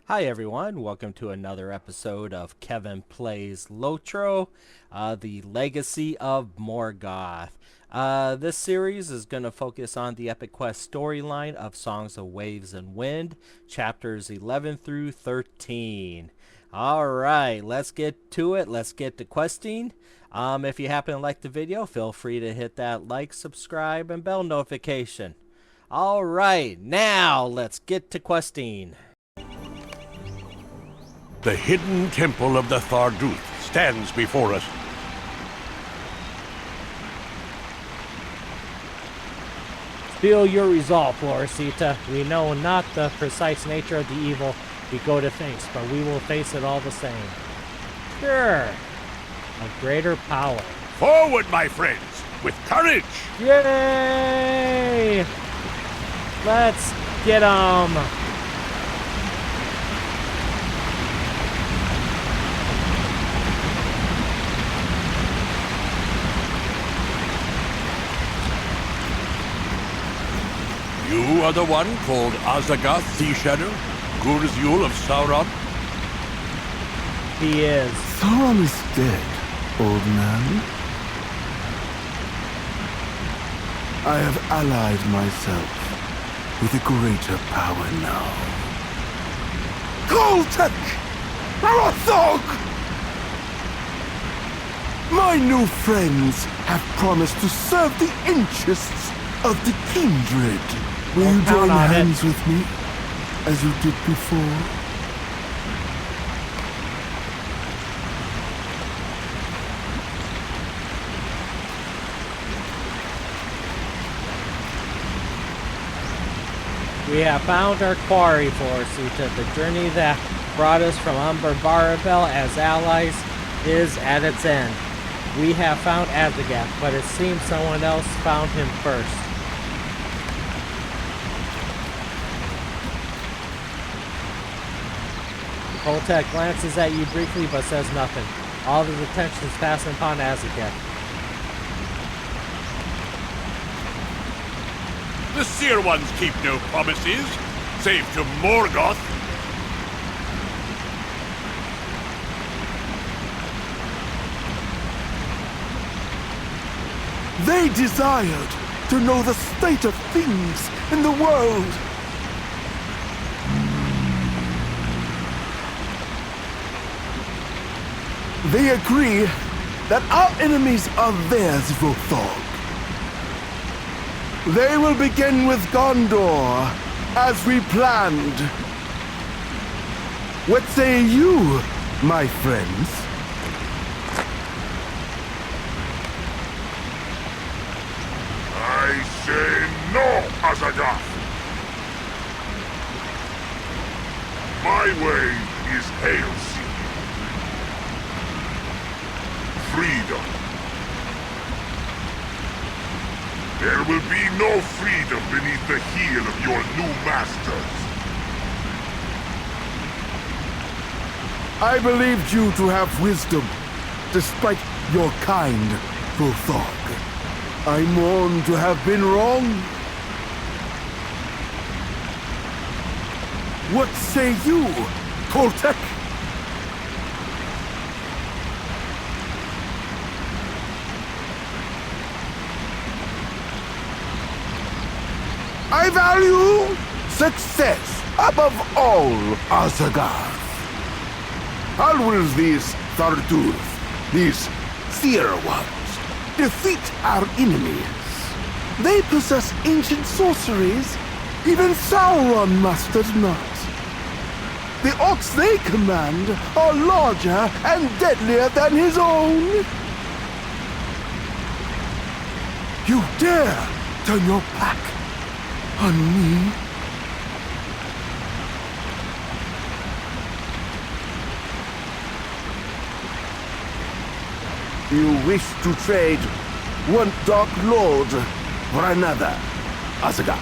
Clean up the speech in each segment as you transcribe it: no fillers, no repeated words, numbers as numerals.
Hi everyone, welcome to another episode of Kevin Plays LOTRO, the Legacy of Morgoth. This series is going to focus on the Epic Quest storyline of Songs of Waves and Wind, chapters 11 through 13. Alright, let's get to it, let's get to questing. If you happen to like the video, feel free to hit that like, subscribe, and bell notification. Alright, now let's get to questing. The hidden temple of the Gadruth stands before us. Feel your resolve, Floricita. We know not the precise nature of the evil we go to face, but we will face it all the same. Sure. A greater power. Forward, my friends, with courage! Yay! Let's get 'em! You are the one called Ashagir, Sea Shadow, Gurzul of Sauron? He is. Sauron is dead, old man. I have allied myself with a greater power now. Kholtekh! Rothrog! My new friends have promised to serve the interests of the kindred. Will you join hands with me, as you did before? We have found our quarry, Floricita. The journey that brought us from Umber Barabel as allies is at its end. We have found Ashagir, but it seems someone else found him first. Kholtekh glances at you briefly but says nothing. All of his attention is fastened upon Ashagir. The Seer Ones keep no promises, save to Morgoth. They desired to know the state of things in the world. They agree that our enemies are theirs, Rothrog. They will begin with Gondor, as we planned. What say you, my friends? I say no, Ashagir. My way is Hailseek. Freedom. There will be no freedom beneath the heel of your new masters. I believed you to have wisdom, despite your kind, Rothrog. I mourn to have been wrong. What say you, Kholtekh? I value success above all, Ashagir. How will these Gadruth, these Seer Ones, defeat our enemies? They possess ancient sorceries even Sauron mastered not. The orcs they command are larger and deadlier than his own. You dare turn your back on me? You wish to trade one Dark Lord for another, Ashagir.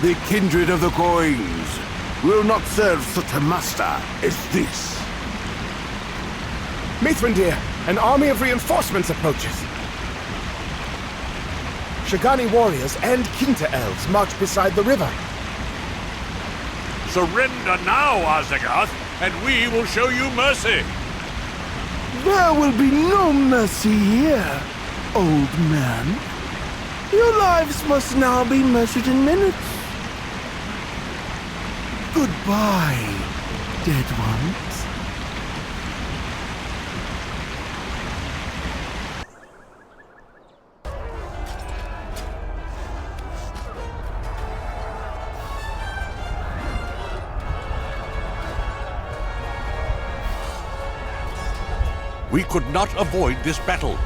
The kindred of the coins will not serve such a master as this. Mithrandir, an army of reinforcements approaches. Shagani warriors and Kinta elves march beside the river. Surrender now, Ashagir, and we will show you mercy. There will be no mercy here, old man. Your lives must now be measured in minutes. Goodbye, dead ones. We could not avoid this battle.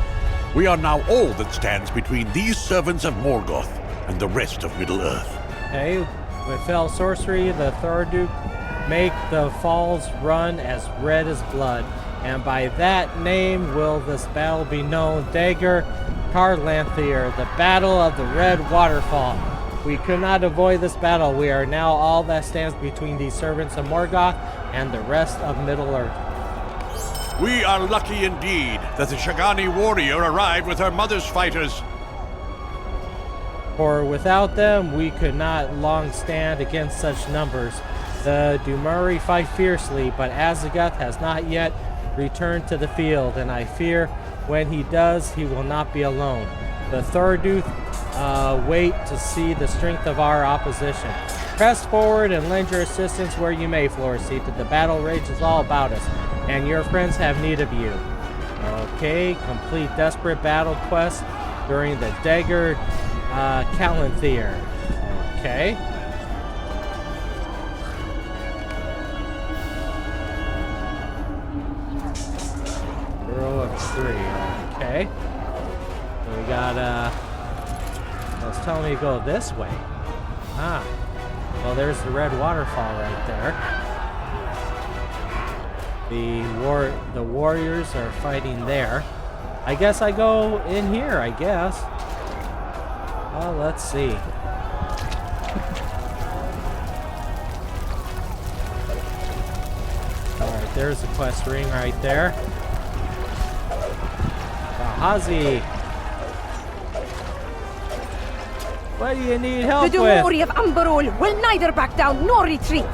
We are now all that stands between these servants of Morgoth and the rest of Middle-earth. Okay, with fell sorcery, the Thorduke make the falls run as red as blood, and by that name will this battle be known, Dagor Carlanthir, the Battle of the Red Waterfall. We could not avoid this battle. We are now all that stands between these servants of Morgoth and the rest of Middle-earth. We are lucky indeed that the Ashagir warrior arrived with her mother's fighters. For without them, we could not long stand against such numbers. The Dumuri fight fiercely, but Ashagir has not yet returned to the field, and I fear when he does, he will not be alone. The Thorduke wait to see the strength of our opposition. Press forward and lend your assistance where you may, Floricita. The battle rages all about us, and your friends have need of you. Okay, complete desperate battle quest during the Dagor Carlanthir. Okay. Row of 3. Okay. So we got it's telling me to go this way. Ah. Well, there's the red waterfall right there. The warriors are fighting there. I guess I go in here, I guess. Well, let's see. Alright, there's the quest ring right there. Rahazi. What do you need help The with? Dumuri of Umberul will neither back down nor retreat.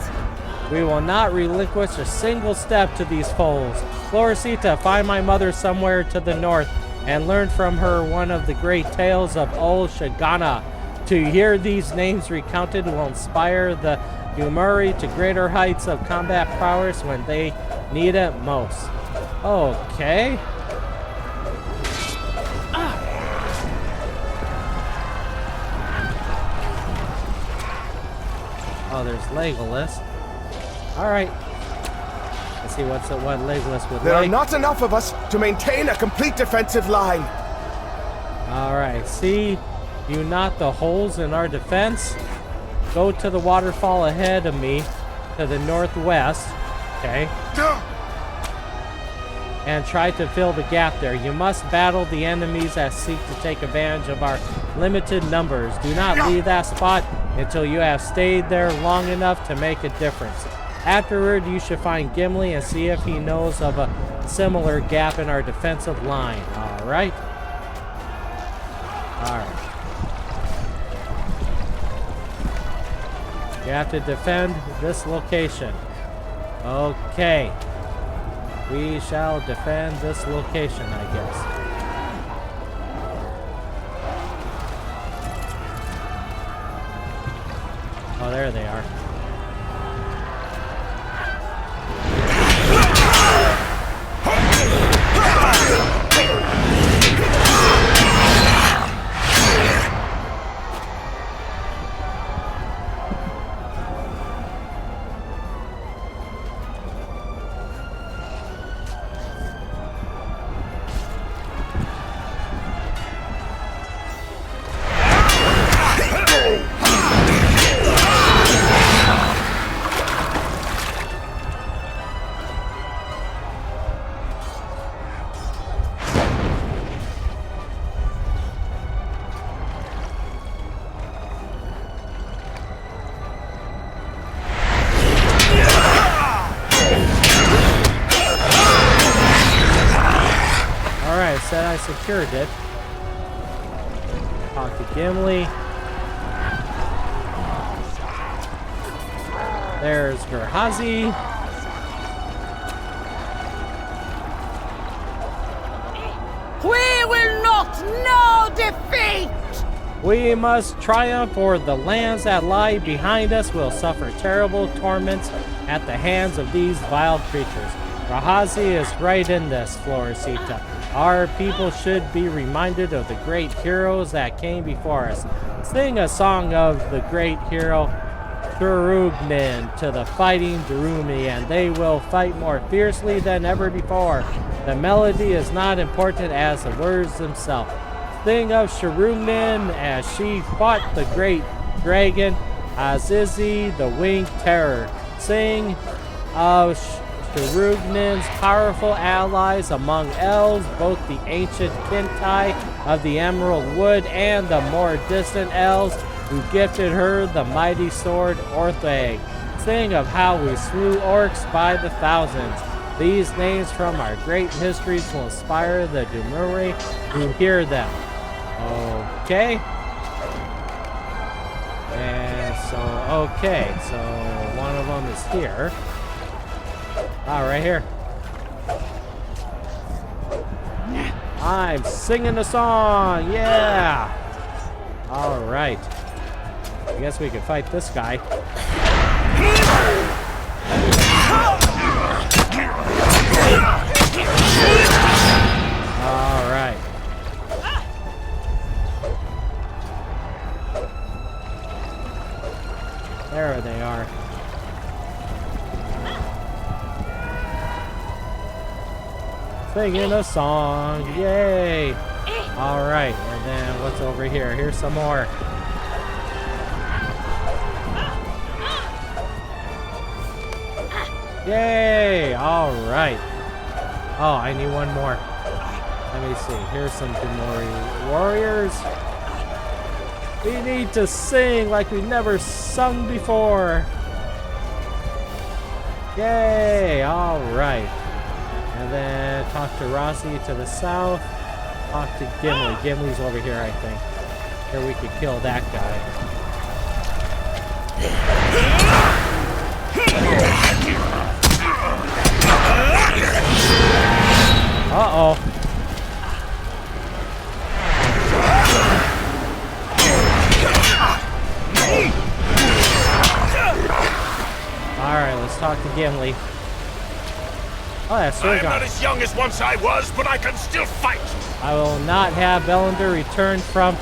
We will not relinquish a single step to these foes. Floricita, find my mother somewhere to the north and learn from her one of the great tales of old Shagana. To hear these names recounted will inspire the Dumuri to greater heights of combat prowess when they need it most. Okay. Oh, there's Legolas. Alright. Let's see what Legolas would There like. are not enough of us to maintain a complete defensive line. Alright, see you not the holes in our defense? Go to the waterfall ahead of me to the northwest. Okay. And try to fill the gap there. You must battle the enemies that seek to take advantage of our limited numbers. Do not leave that spot until you have stayed there long enough to make a difference. Afterward, you should find Gimli and see if he knows of a similar gap in our defensive line. Alright? Alright. You have to defend this location. Okay. We shall defend this location, I guess. Oh, there they are. Said I secured it. Talk to Gimli. There's Rahazi. We will not know defeat! We must triumph, or the lands that lie behind us will suffer terrible torments at the hands of these vile creatures. Rahazi is right in this, Florisita. Our people should be reminded of the great heroes that came before us. Sing a song of the great hero Thurugnin to the fighting Durumi, and they will fight more fiercely than ever before. The melody is not important as the words themselves. Sing of Shurugnin as she fought the great dragon Azizi, the winged terror. Sing of Shurugnin's powerful allies among elves, both the ancient Kintai of the Emerald Wood and the more distant elves who gifted her the mighty sword Rothrog. Sing of how we slew orcs by the thousands. These names from our great histories will inspire the Dumuri who hear them. Okay. And so one of them is here. Right here. I'm singing a song, yeah! Alright. I guess we could fight this guy. Alright. There they are. Singing a song, yay! Alright, and then what's over here? Here's some more. Yay! Alright. Oh, I need one more. Let me see. Here's some Dumuri Warriors. We need to sing like we've never sung before. Yay! Alright. And then talk to Rahazi to the south. Talk to Gimli. Gimli's over here, I think. Here we could kill that guy. Uh-oh. Alright, let's talk to Gimli. Oh, that's Sirgon. I am not as young as once I was, but I can still fight! I will not have Bellander return from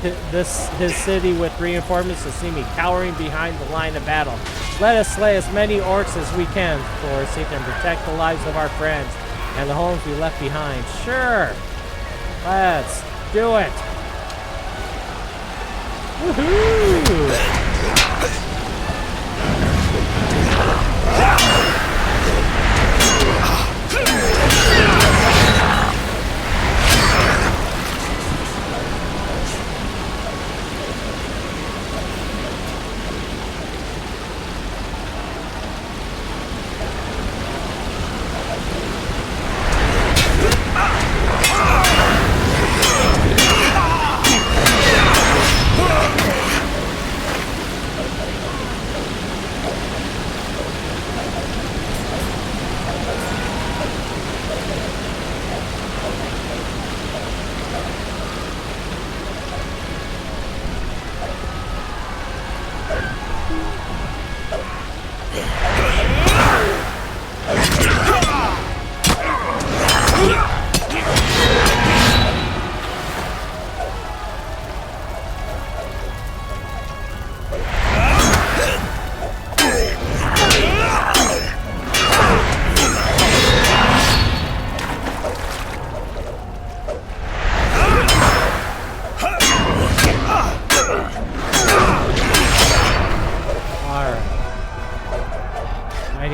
his city with reinforcements to see me cowering behind the line of battle. Let us slay as many orcs as we can, for so we can protect the lives of our friends and the homes we left behind. Sure! Let's do it! Woohoo!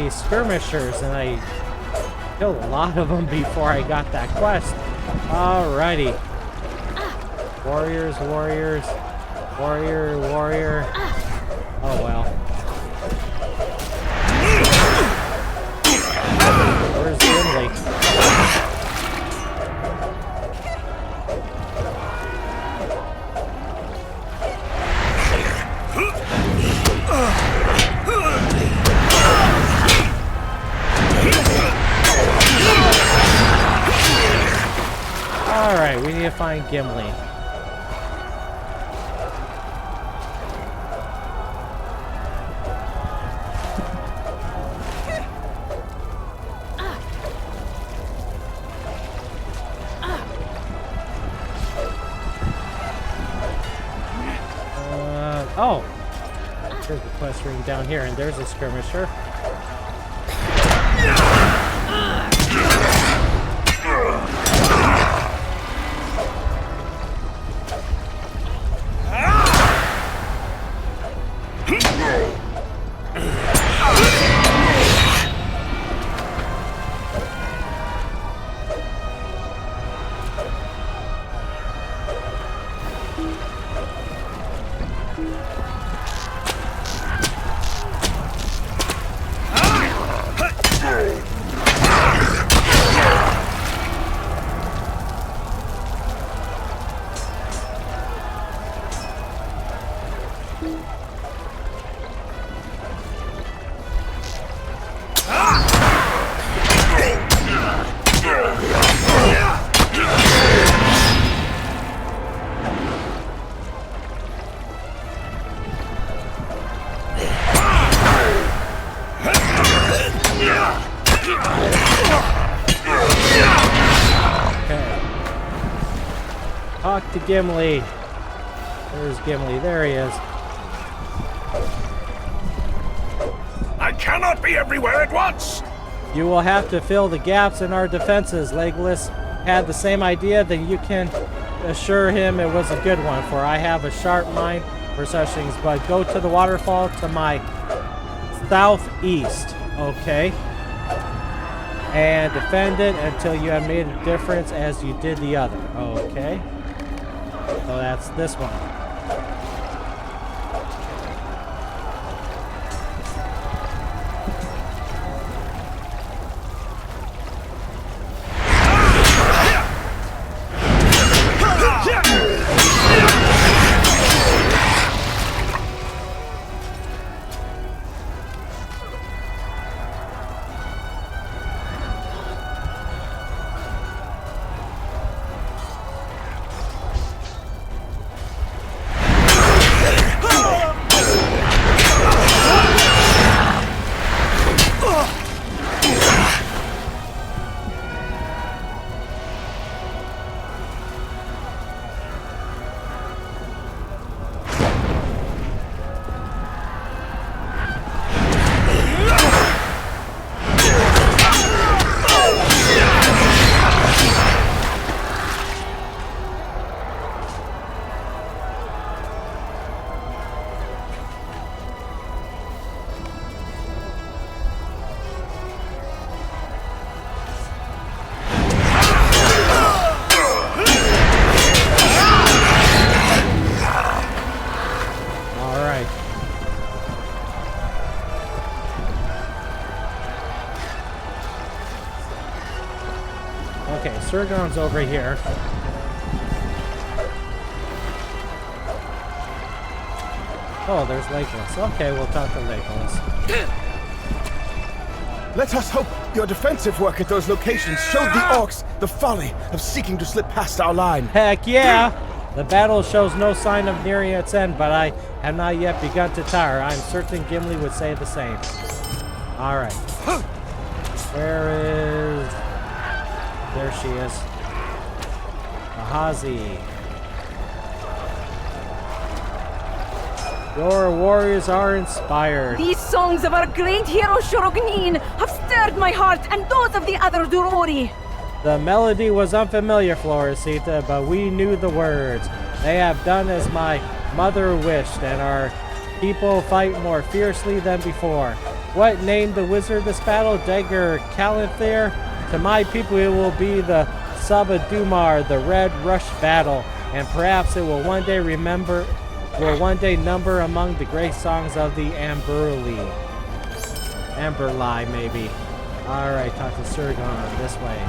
Skirmishers, and I killed a lot of them before I got that quest. Alrighty. Warriors, warriors. Warrior, warrior. Oh well. Where's Gimli? Okay, we need to find Gimli. Oh! There's the quest ring down here, and there's a skirmisher. Talk to Gimli. There's Gimli. There he is. I cannot be everywhere at once! You will have to fill the gaps in our defenses. Legolas had the same idea, then you can assure him it was a good one, for I have a sharp mind for such things. But go to the waterfall to my southeast, okay? And defend it until you have made a difference as you did the other, okay? So that's this one. Okay, Sirgon's over here. Oh, there's Legolas. Okay, we'll talk to Legolas. Let us hope your defensive work at those locations showed the orcs the folly of seeking to slip past our line. Heck yeah! The battle shows no sign of nearing its end, but I have not yet begun to tire. I'm certain Gimli would say the same. Alright. Where is... There she is. Rahazi. Your warriors are inspired. These songs of our great hero Shorognin have stirred my heart and those of the other Durori. The melody was unfamiliar, Florisita, but we knew the words. They have done as my mother wished, and our people fight more fiercely than before. What named the wizard this battle? Dagor Carlanthir? To my people it will be the Sabadumar, the Red Rush battle, and perhaps it will one day number among the great songs of the Amberlie, maybe. Alright, talk to Sirgon this way.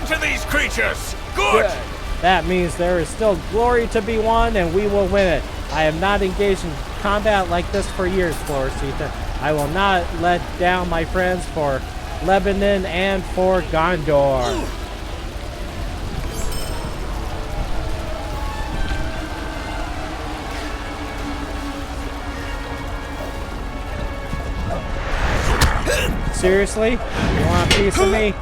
to these creatures! Good! That means there is still glory to be won, and we will win it. I have not engaged in combat like this for years, Floricita. I will not let down my friends for Lebanon and for Gondor. Seriously? You want a piece of me?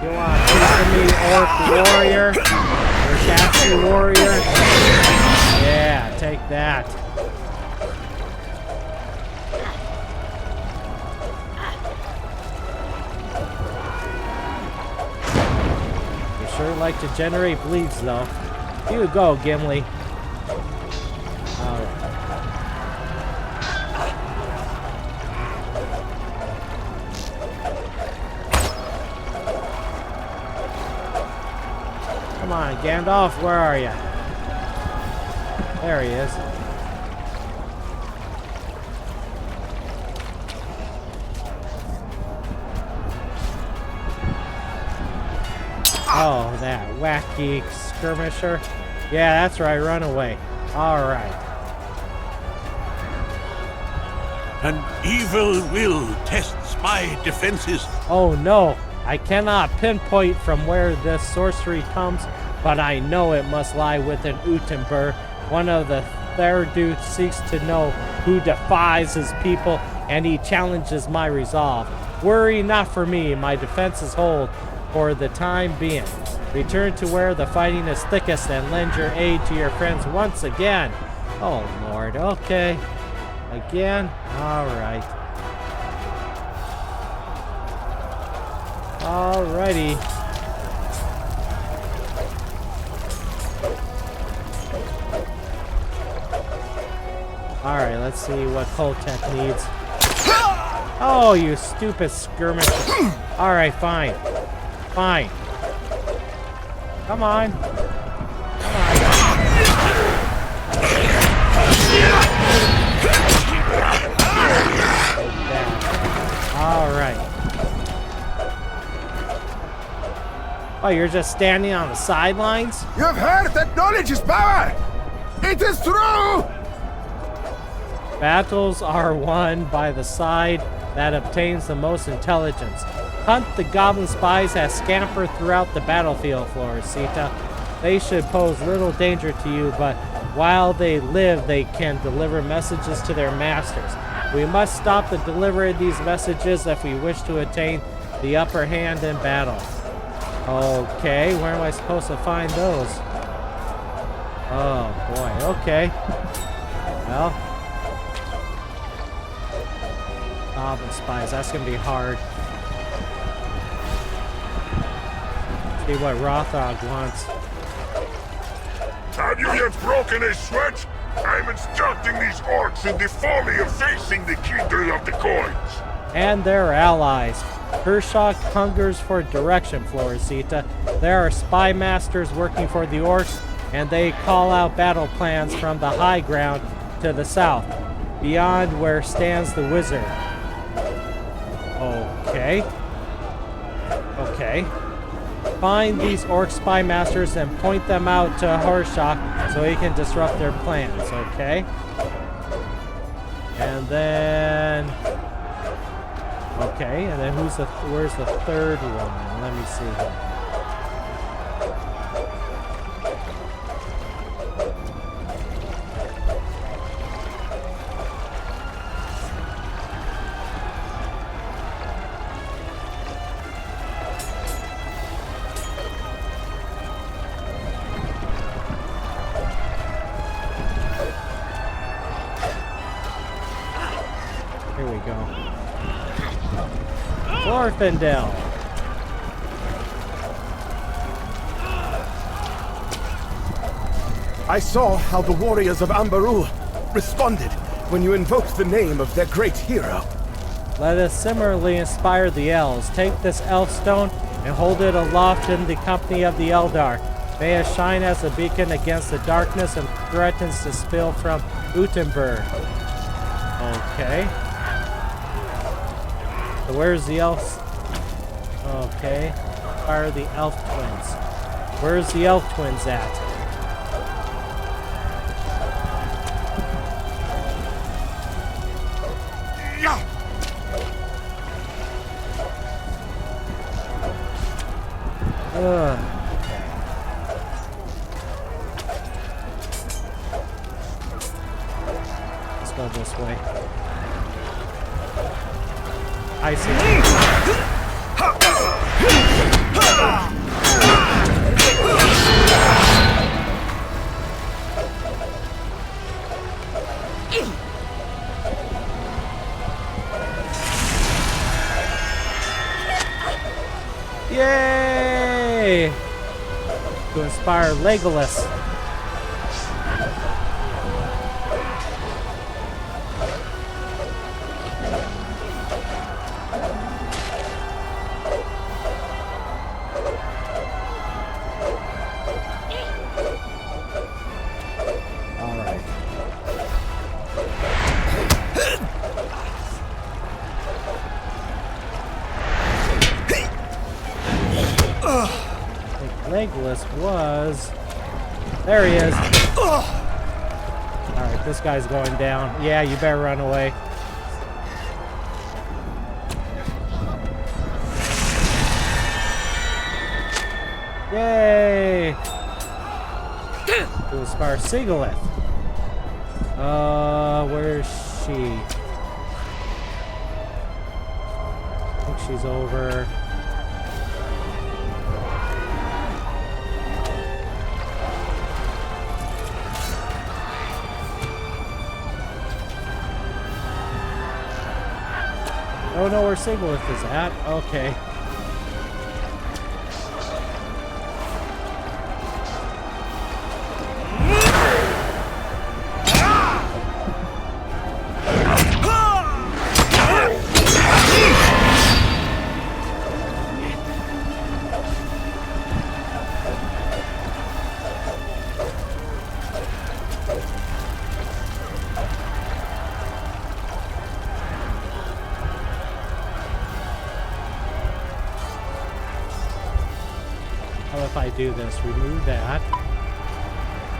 You want a piece of me, Orc Warrior? Or Cassie Warrior? Yeah, take that. You sure like to generate bleeds, though. You go, Gimli. Alright. Come on, Gandalf, where are you? There he is. Oh, that wacky skirmisher. Yeah, that's right, run away. Alright. An evil will tests my defenses. Oh no, I cannot pinpoint from where this sorcery comes, but I know it must lie within Utenberg. One of the Theraduth seeks to know who defies his people, and he challenges my resolve. Worry not for me, my defenses hold for the time being. Return to where the fighting is thickest and lend your aid to your friends once again. Oh Lord, okay. Again? Alright. Alrighty. Alright, let's see what Kholtekh needs. Oh, you stupid skirmish. Alright, fine. Fine. Come on. Come on. Alright. Oh, you're just standing on the sidelines? You've heard that knowledge is power! It is true! Battles are won by the side that obtains the most intelligence. Hunt the Goblin Spies has scampered throughout the battlefield, Floricita. They should pose little danger to you, but while they live, they can deliver messages to their masters. We must stop the delivery of these messages if we wish to attain the upper hand in battle. Okay, where am I supposed to find those? Oh boy, okay. Well, Goblin Spies, that's gonna be hard. See what Rothrog wants. Have you yet broken a sweat? I'm instructing these orcs in the folly of facing the kindred of the coins. And their allies. Kershak hungers for direction, Floricita. There are spy masters working for the orcs, and they call out battle plans from the high ground to the south, beyond where stands the wizard. Okay. Okay. Find these orc spy masters and point them out to Horshak so he can disrupt their plans, okay? And then... Okay, and then where's the third one? Let me see. Here we go. Glorfindel. I saw how the warriors of Ambaru responded when you invoked the name of their great hero. Let us similarly inspire the elves. Take this elf stone and hold it aloft in the company of the Eldar. May it shine as a beacon against the darkness and threatens to spill from Utenberg. Okay. So where's the elves? Okay. inspire the elf twins. Where's the elf twins at? Ugh. Let's go this way. I see. Yay! To inspire Legolas. Legolas was... There he is. Alright, this guy's going down. Yeah, you better run away. Yay! To inspire Sigileth. Where's she? I think she's over... I don't know where Sigileth is at. Okay. If I do this, remove that.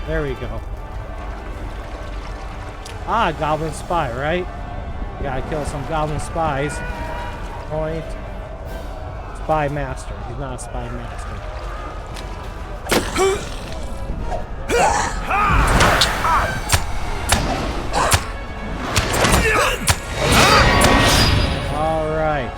There we go. Ah, Goblin Spy, right? Gotta kill some Goblin Spies. Point. Spy Master. He's not a Spy Master. All right.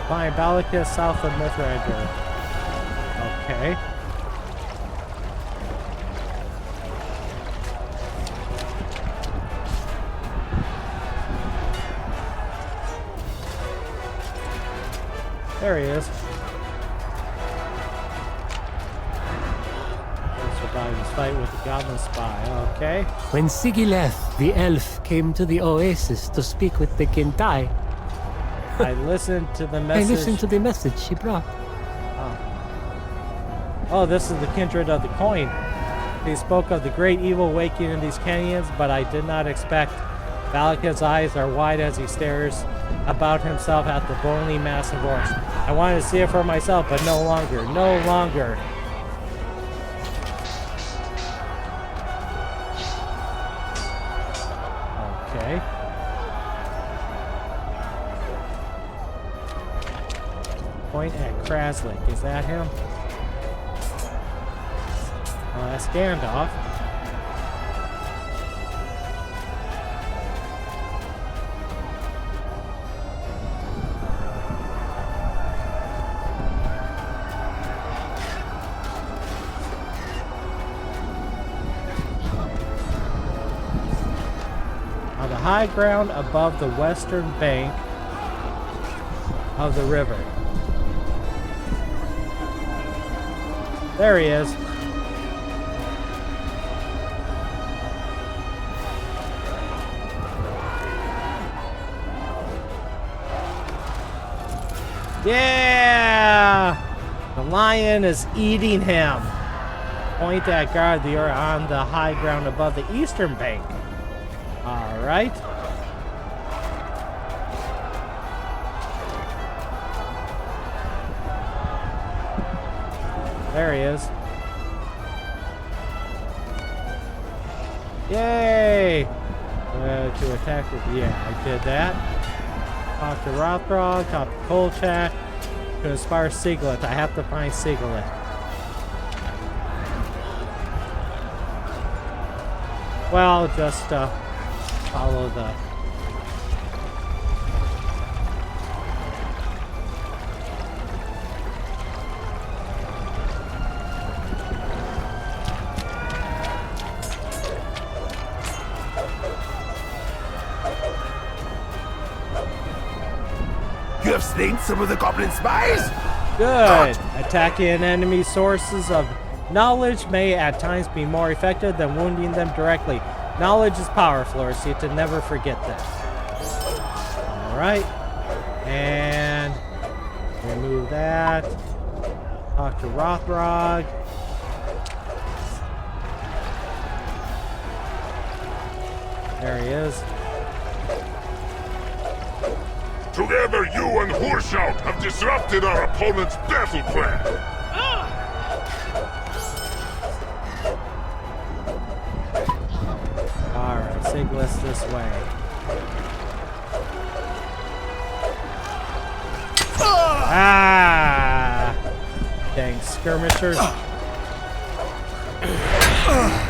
Find Balakhad south of Mithrandir. Okay. There he is. Survive his fight with the Goblin Spy. Okay. When Sigileth, the elf, came to the oasis to speak with the Kintai, I listened to the message. I listened to the message she brought. Oh, this is the kindred of the coin. He spoke of the great evil waking in these canyons, but I did not expect. Balakhad's eyes are wide as he stares about himself at the bony mass of orcs. I wanted to see it for myself, but no longer. No longer. Point at Krazlak. Is that him? Oh, that's Gandalf. On the high ground above the western bank of the river. There he is. Yeah! The lion is eating him. Point at Garthier on the high ground above the eastern bank. Alright. There he is. Yay! To attack with, yeah, I did that. Talk to Rothrog, talk to Kholtekh, to inspire Sigileth. I have to find Sigileth. Well, just follow the... You have slain some of the Goblin Spies? Good! Attacking enemy sources of knowledge may at times be more effective than wounding them directly. Knowledge is power, Floricita. Never forget that. Alright. And remove that. Talk to Rothrog. There he is. Together, you and Horshout have disrupted our opponent's battle plan. Alright, Sigileth this way. Ah! Dang skirmishers.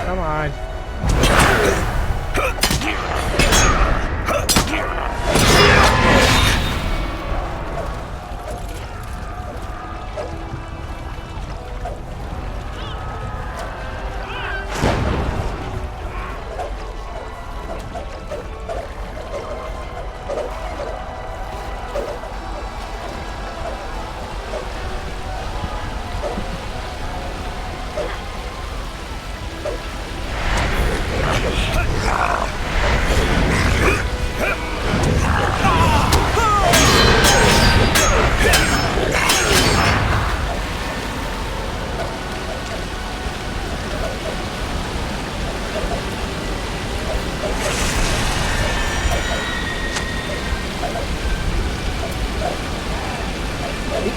Come on.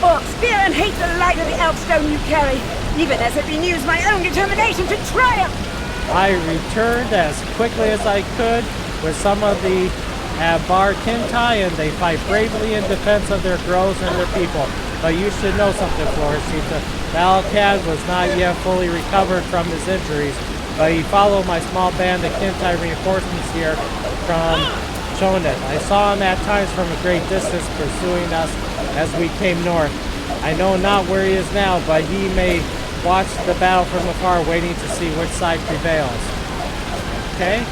Orcs fear and hate the light of the Elfstone you carry, even as it renews my own determination to triumph. I returned as quickly as I could with some of the Bar Kintai, and they fight bravely in defense of their groves and their people. But you should know something, Floricita. Balakhad was not yet fully recovered from his injuries, but he followed my small band of Kintai reinforcements here from Shoneth. I saw him at times from a great distance pursuing us as we came north. I know not where he is now, but he may watch the battle from afar, waiting to see which side prevails. Okay?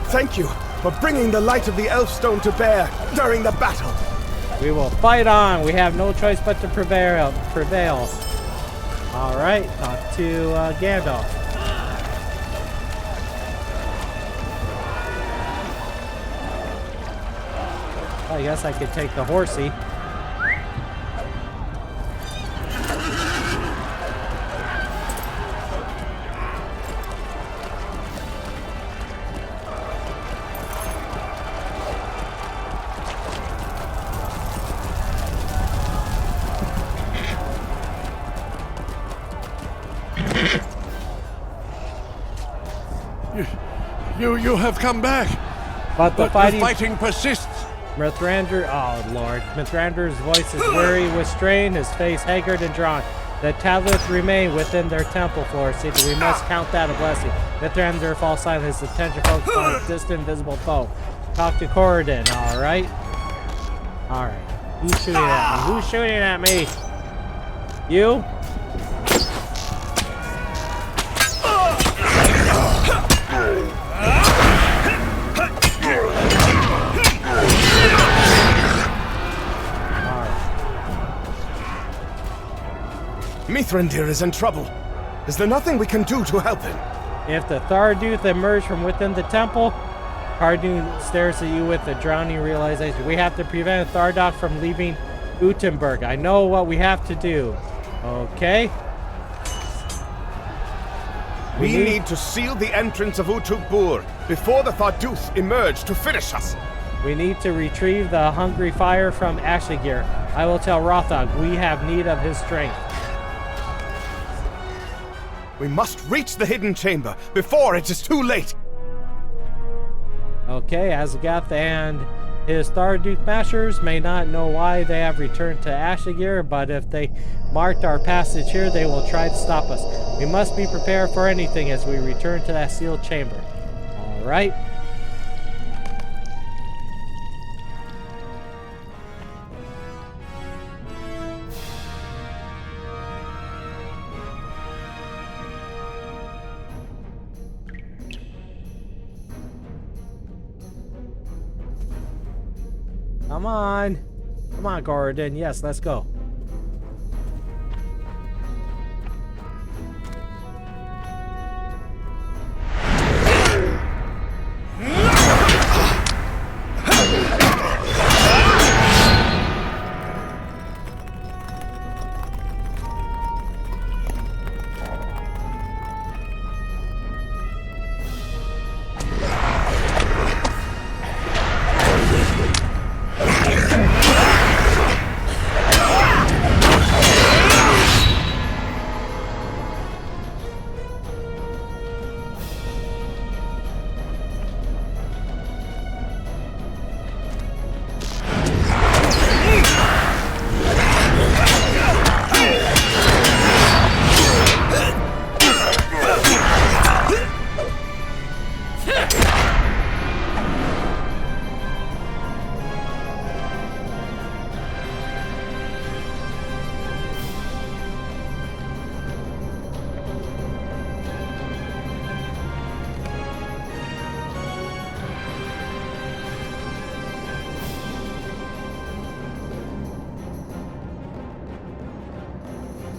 Thank you for bringing the light of the Elfstone to bear during the battle. We will fight on. We have no choice but to prevail. All right, talk to Gandalf. I guess I could take the horsey. You have come back. But the fighting persists. Mithrandir, oh lord. Mithrandir's voice is weary with strain, his face haggard and drawn. The tablets remain within their temple floor. See, we must count that a blessing. Mithrandir falls silent, his attention focused on a distant, invisible foe. Talk to Corridon, alright? Alright. Who's shooting at me? Who's shooting at me? You? Mithrandir is in trouble. Is there nothing we can do to help him? If the Tharduth emerge from within the temple, Cardoon stares at you with a drowning realization. We have to prevent Thardoth from leaving Utenberg. I know what we have to do. Okay? We need to seal the entrance of Utubur before the Tharduth emerge to finish us. We need to retrieve the hungry fire from Ashagir. I will tell Rothrog we have need of his strength. We must reach the hidden chamber before it is too late. Okay, Azagath and his Tharduth Mashers may not know why they have returned to Ashagir, but if they marked our passage here, they will try to stop us. We must be prepared for anything as we return to that sealed chamber. Alright. Come on. Come on, Corridon. Yes, let's go.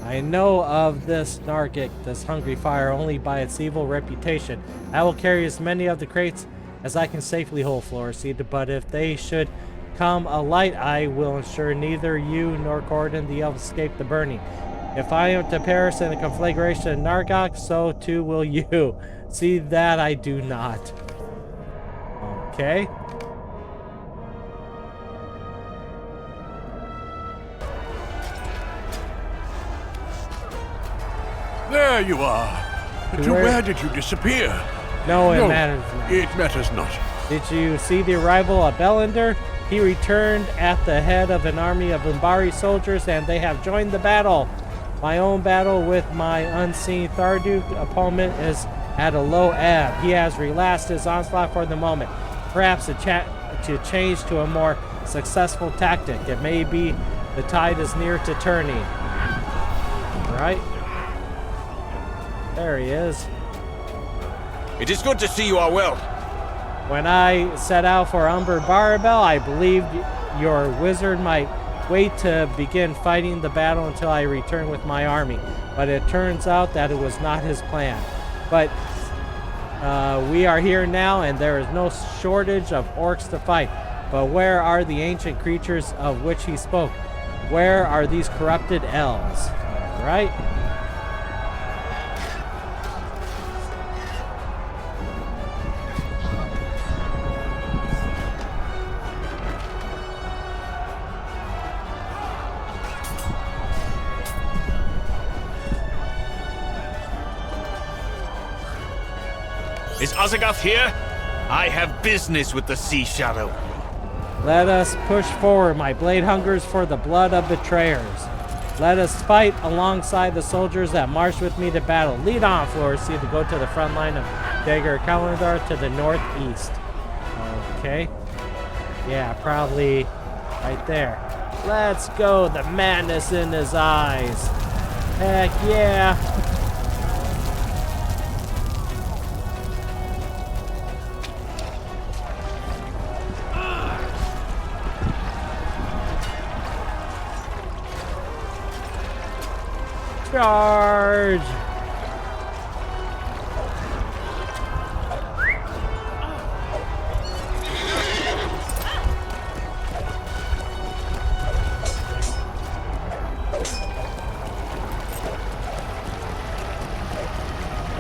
I know of this Nargik, this hungry fire, only by its evil reputation. I will carry as many of the crates as I can safely hold, Florseed, but if they should come alight, I will ensure neither you nor Corridon the elf escape the burning. If I am to perish in the conflagration of Nargok, so too will you. See that I do not. Okay. There you are. But where did you disappear? No, it matters not. It matters not. Did you see the arrival of Belander? He returned at the head of an army of Umbari soldiers, and they have joined the battle. My own battle with my unseen Tharduth opponent is at a low ebb. He has relaxed his onslaught for the moment. Perhaps to change to a more successful tactic. It may be the tide is near to turning. Right? There he is. It is good to see you are well. When I set out for Umber Barabel, I believed your wizard might wait to begin fighting the battle until I return with my army. But it turns out that it was not his plan. But we are here now, and there is no shortage of orcs to fight. But where are the ancient creatures of which he spoke? Where are these corrupted elves? Right? Is Azagath here? I have business with the Sea Shadow. Let us push forward. My blade hungers for the blood of betrayers. Let us fight alongside the soldiers that marched with me to battle. Lead on, Floresy, to go to the front line of Dagor Carlanthir to the northeast. Okay. Yeah, probably right there. Let's go. The madness in his eyes. Heck yeah. Charge!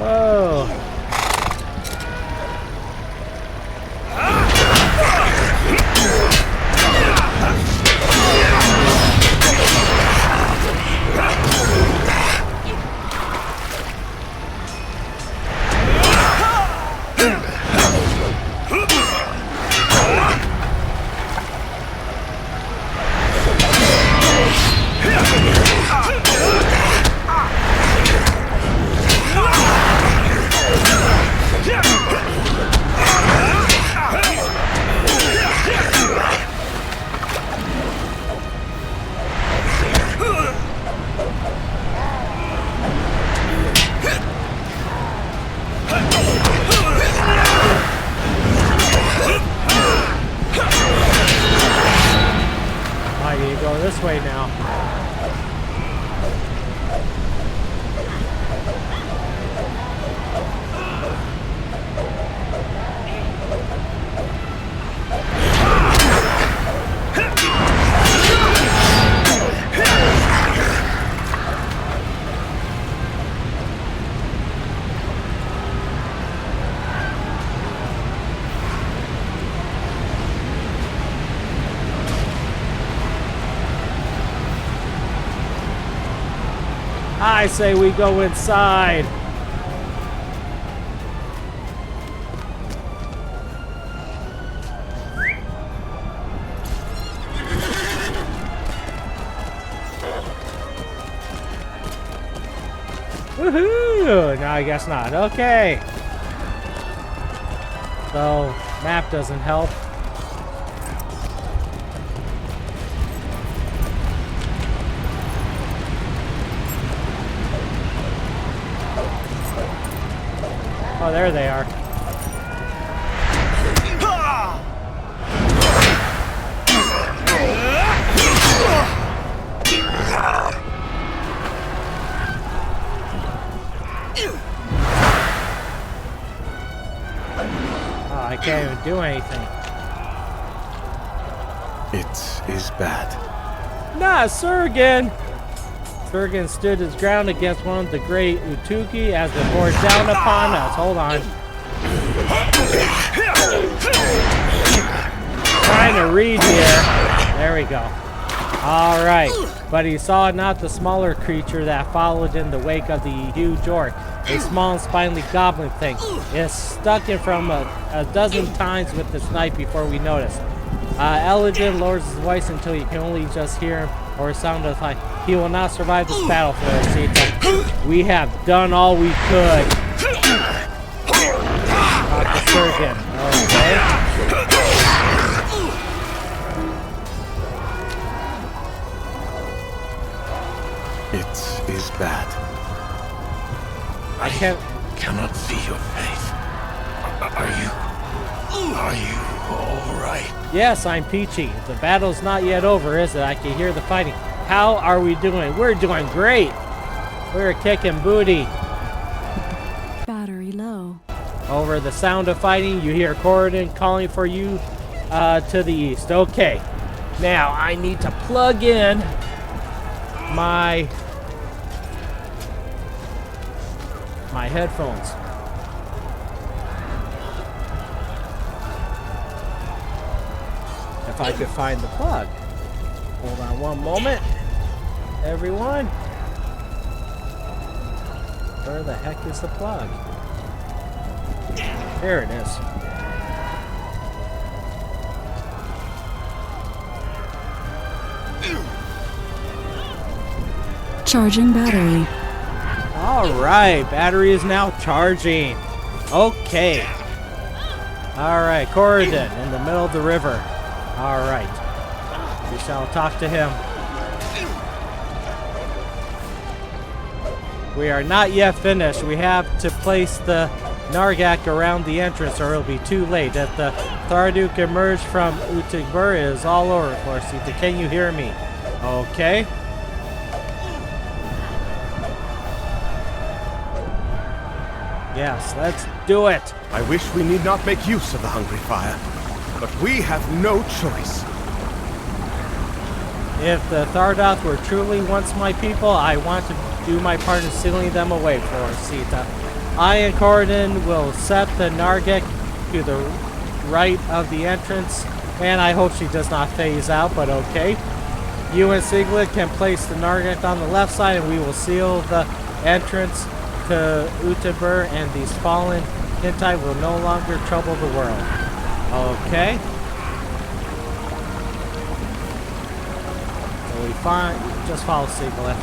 Whoa! This way now. I say we go inside. Woohoo! No, I guess not. Okay. So, map doesn't help. Oh, there they are. Oh, I can't even do anything. It is bad. Nah, Sirgon! Sirgon stood his ground against one of the great Utuki as they bore down upon us. Hold on. Trying to read here. There we go. Alright. But he saw not the smaller creature that followed in the wake of the huge orc. A small and spindly goblin thing. It stuck him from a dozen times with this knife before we noticed. Elegant lowers his voice until you can only just hear him or sound of like he will not survive this battle for us. We have done all we could. Not the Sirgon. Okay. It is bad. I cannot see your face. Are you all right? Yes, I'm Peachy. The battle's not yet over, is it? I can hear the fighting. How are we doing? We're doing great. We're kicking booty. Battery low. Over the sound of fighting, you hear Corridon calling for you to the east. Okay. Now, I need to plug in my headphones. If I could find the plug. Hold on one moment. Everyone. Where the heck is the plug? Here it is. Charging battery. Alright, battery is now charging. Okay. Alright, Corridon in the middle of the river. Alright. We shall talk to him. We are not yet finished. We have to place the Nargak around the entrance or it'll be too late. If the Tharduk emerged from Utigburr, it is all over, Florsita. Can you hear me? Okay. Yes, let's do it. I wish we need not make use of the hungry fire, but we have no choice. If the Thardoth were truly once my people, I want to do my part in sealing them away, Florsita. I and Corridon will set the Nargak to the right of the entrance, and I hope she does not phase out, but okay. You and Sigileth can place the Nargak on the left side, and we will seal the entrance to Utigburr, and these fallen Hintai will no longer trouble the world. Okay. So we just follow Sigileth.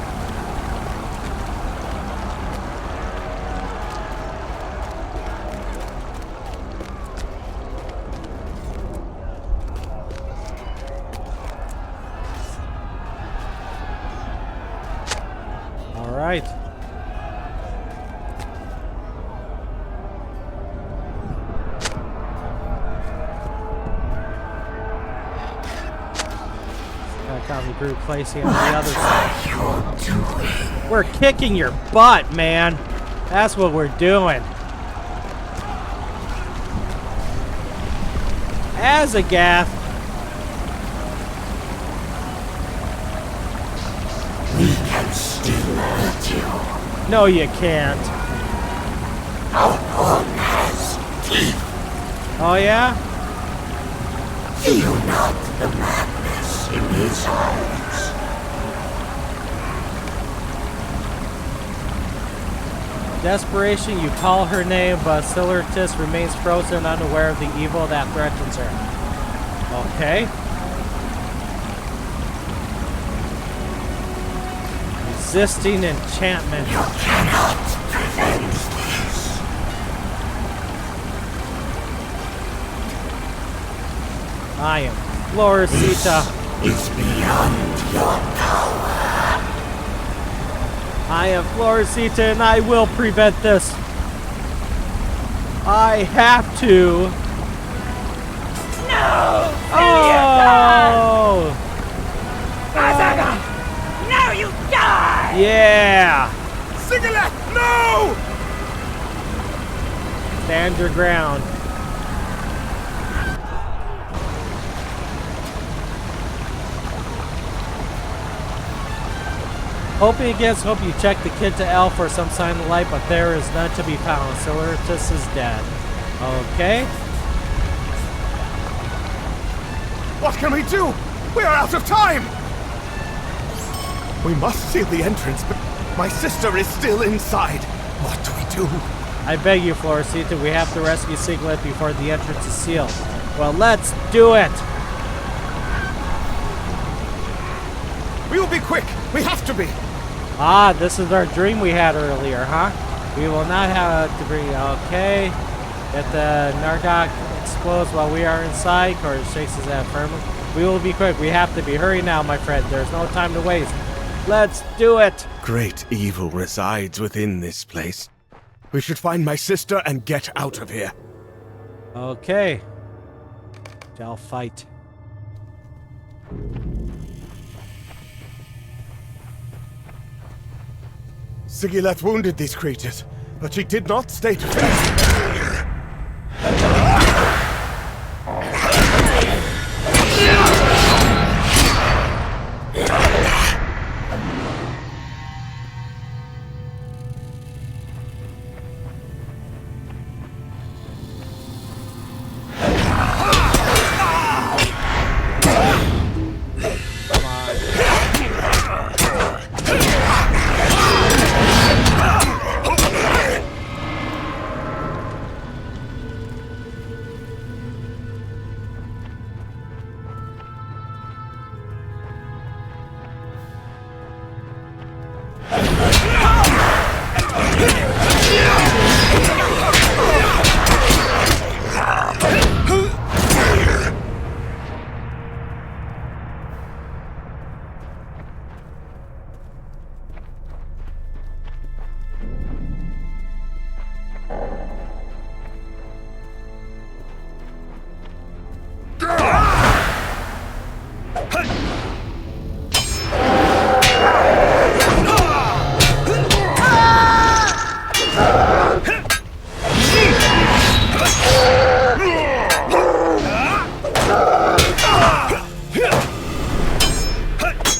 All right. The group placing on the other side. We're kicking your butt, man. That's what we're doing. Ashagir. We can still hurt you. No, you can't. Our horn has teeth. Oh, yeah? Feel not the madness in his eyes. Desperation, you call her name, but Silurtis remains frozen, unaware of the evil that threatens her. Okay. Resisting enchantment. You cannot prevent this. I am Florisita. It's beyond your power. I am Florisita, and I will prevent this. I have to. No! Oh! Ashagir! Now you die! Yeah! Sigileth, no! Stand your ground. Hoping against hope, you check the kid to L for some sign of light, but there is none to be found. Silurtis is dead. Okay. What can we do? We are out of time! We must seal the entrance, but my sister is still inside. What do we do? I beg you, Florisita, we have to rescue Sigileth before the entrance is sealed. Well, let's do it! We will be quick! We have to be! Ah, this is our dream we had earlier, huh? We will not have debris. Okay. If the Nargak explodes while we are inside, Corridon shakes his head firmly. We will be quick. We have to be. Hurry now, my friend. There's no time to waste. Let's do it! Great evil resides within this place. We should find my sister and get out of here. Okay. Shall fight. Sigileth wounded these creatures, but she did not stay to finish.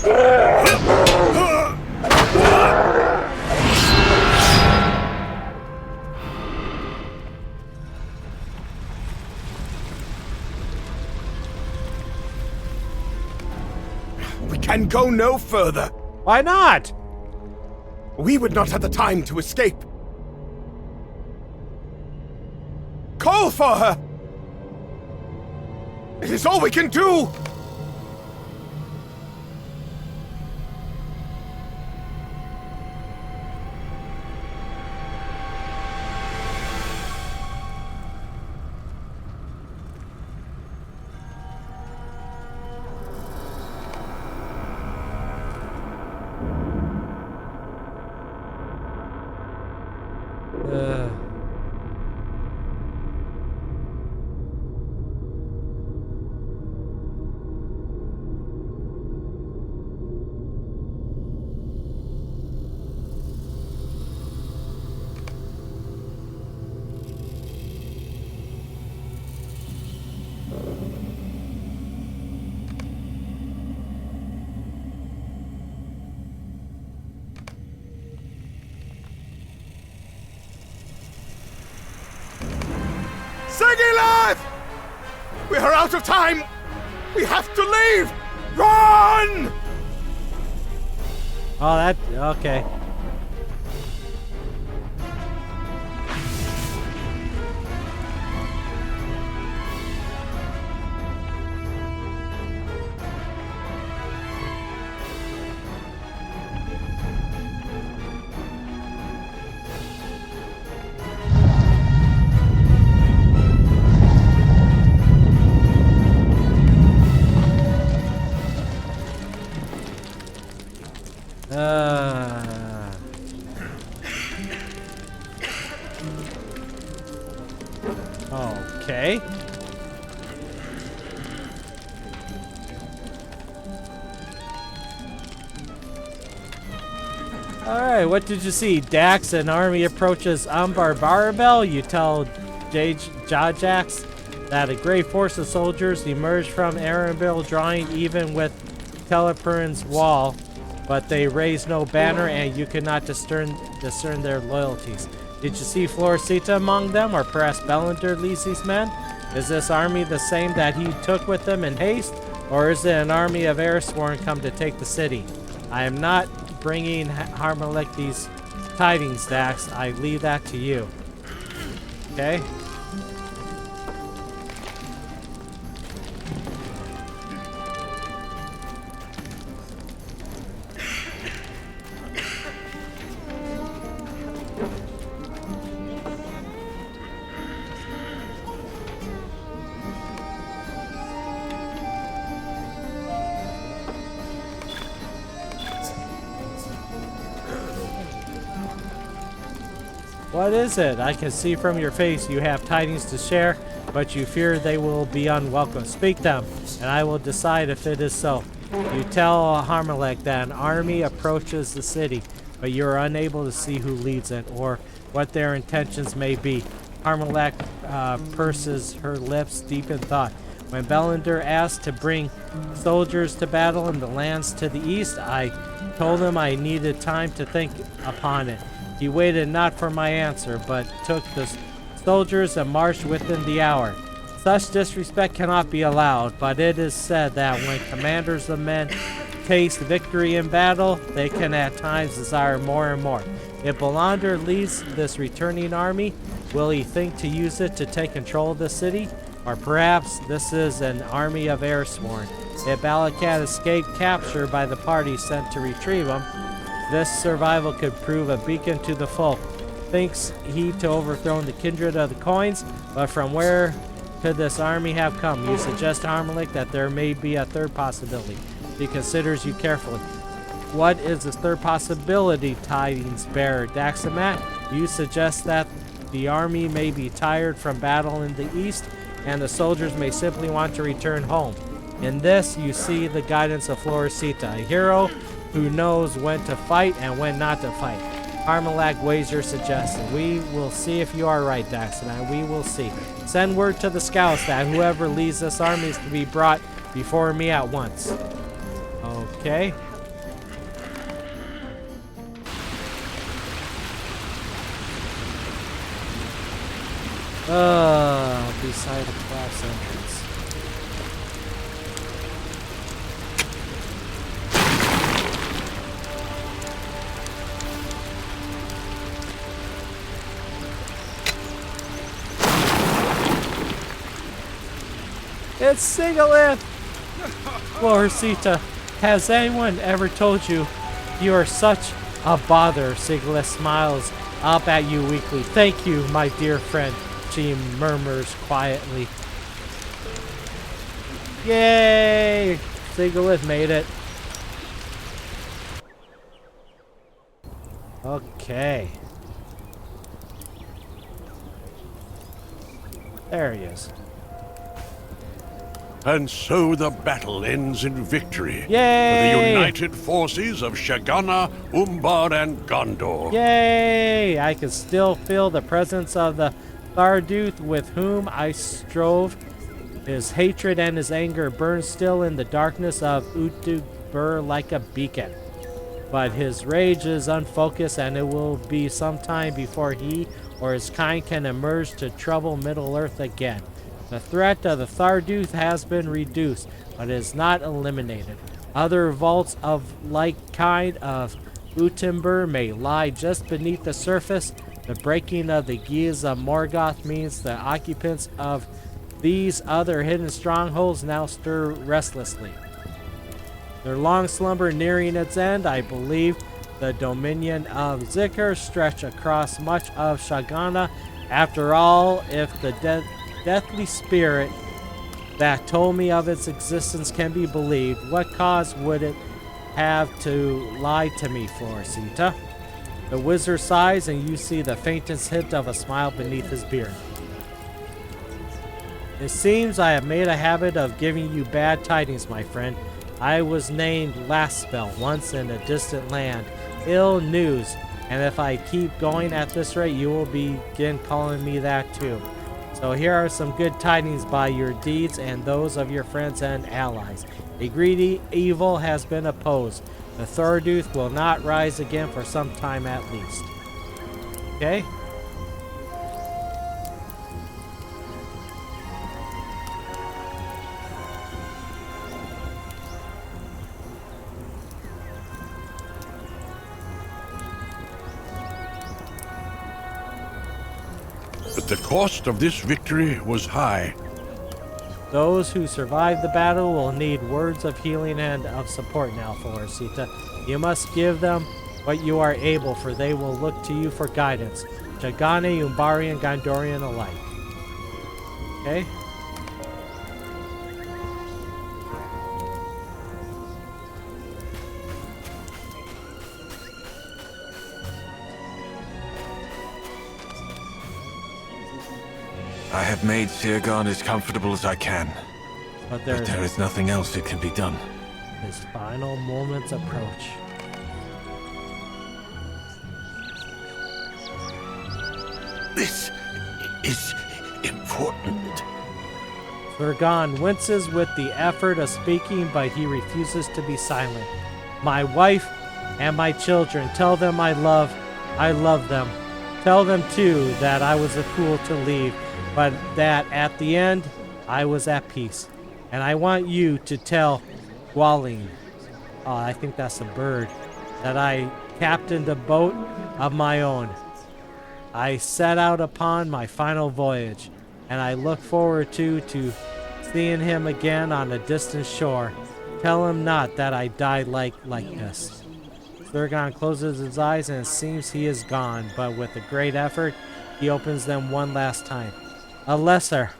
We can go no further. Why not? We would not have the time to escape. Call for her! It is all we can do! Sigileth! We are out of time! We have to leave! Run! Oh, that... okay. Okay. Alright, what did you see? Dax, an army approaches Umbar Barabel. You tell Jajax that a great force of soldiers emerged from Arendelle, drawing even with Telepurin's wall, but they raised no banner and you could not discern their loyalties. Did you see Floricita among them, or perhaps Bellander leads these men? Is this army the same that he took with him in haste, or is it an army of Eresworn come to take the city? I am not bringing Harmalik these tidings, Dax. I leave that to you. Okay? What is it? I can see from your face you have tidings to share, but you fear they will be unwelcome. Speak them, and I will decide if it is so. You tell Harmalek that an army approaches the city, but you are unable to see who leads it, or what their intentions may be. Harmalek purses her lips deep in thought. When Bellander asked to bring soldiers to battle in the lands to the east, I told him I needed time to think upon it. He waited not for my answer, but took the soldiers and marched within the hour. Such disrespect cannot be allowed, but it is said that when commanders of men taste victory in battle, they can at times desire more and more. If Bellander leads this returning army, will he think to use it to take control of the city? Or perhaps this is an army of Eresworn. If Balakhad escaped capture by the party sent to retrieve him, this survival could prove a beacon to the folk. Thinks he to overthrow the kindred of the coins, but from where could this army have come? You suggest, Harmalik, that there may be a third possibility. He considers you carefully. What is this third possibility, tidings bearer? Daxamat, you suggest that the army may be tired from battle in the east, and the soldiers may simply want to return home. In this, you see the guidance of Floricita, a hero who knows when to fight and when not to fight. Harmalak weighs your suggestion. We will see if you are right, Daxamat. We will see. Send word to the scouts that whoever leads this army is to be brought before me at once. Okay. Beside a collapse entrance. It's Sigileth! Glorfindel, has anyone ever told you you are such a bother? Sigileth smiles up at you weakly. Thank you, my dear friend, she murmurs quietly. Yay! Sigileth made it. Okay. There he is. And so the battle ends in victory. Yay! For the united forces of Shagana, Umbar, and Gondor. Yay! I can still feel the presence of the Tharduth with whom I strove. His hatred and his anger burn still in the darkness of Utubur like a beacon. But his rage is unfocused, and it will be some time before he or his kind can emerge to trouble Middle-earth again. The threat of the Tharduth has been reduced, but is not eliminated. Other vaults of like kind of Utubur may lie just beneath the surface. The breaking of the Geas of Morgoth means the occupants of these other hidden strongholds now stir restlessly. Their long slumber nearing its end, I believe the dominion of Zikr stretch across much of Shagana. After all, if the deathly spirit that told me of its existence can be believed, what cause would it have to lie to me, Floricita? The wizard sighs, and you see the faintest hint of a smile beneath his beard. It seems I have made a habit of giving you bad tidings, my friend. I was named Last Spell once in a distant land. Ill news, and if I keep going at this rate, you will begin calling me that too. So here are some good tidings by your deeds and those of your friends and allies. A greedy evil has been opposed. The Tharduth will not rise again for some time at least. Okay? But the cost of this victory was high. Those who survive the battle will need words of healing and of support now, Floricita. You must give them what you are able, for they will look to you for guidance. Shagani, Umbari, and Gondorian alike. Okay? I have made Sirgon as comfortable as I can. But there is nothing else that can be done. His final moments approach. This is important. Sirgon winces with the effort of speaking, but he refuses to be silent. My wife and my children, tell them I love them. Tell them too that I was a fool to leave, but that at the end I was at peace. And I want you to tell Gwalin, I think that's a bird, that I captained a boat of my own. I set out upon my final voyage, and I look forward to seeing him again on a distant shore. Tell him not that I died like this. Sirgon closes his eyes, and it seems he is gone, but with a great effort, he opens them one last time. A lesser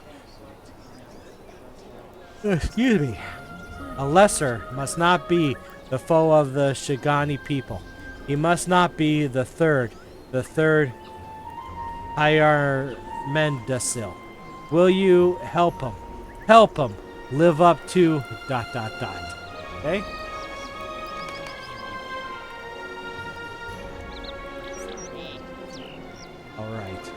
must not be the foe of the Shagani people. He must not be the third Hyarmendasil. Will you help him? Help him live up to ... Okay? Alright.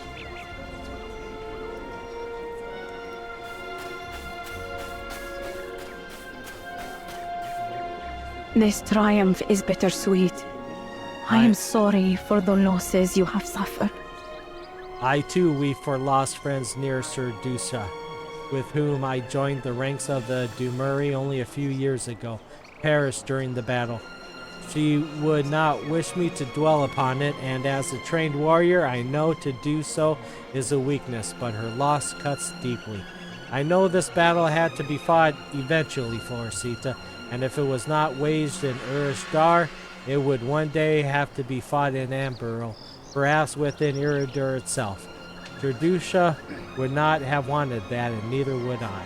This triumph is bittersweet. I am sorry for the losses you have suffered. I too weep for lost friends near Sirgon, with whom I joined the ranks of the Dumuri only a few years ago, perished during the battle. She would not wish me to dwell upon it, and as a trained warrior, I know to do so is a weakness, but her loss cuts deeply. I know this battle had to be fought eventually, Florisita, and if it was not waged in Urishdar, it would one day have to be fought in Amberl, perhaps within Eridur itself. Terdusha would not have wanted that, and neither would I.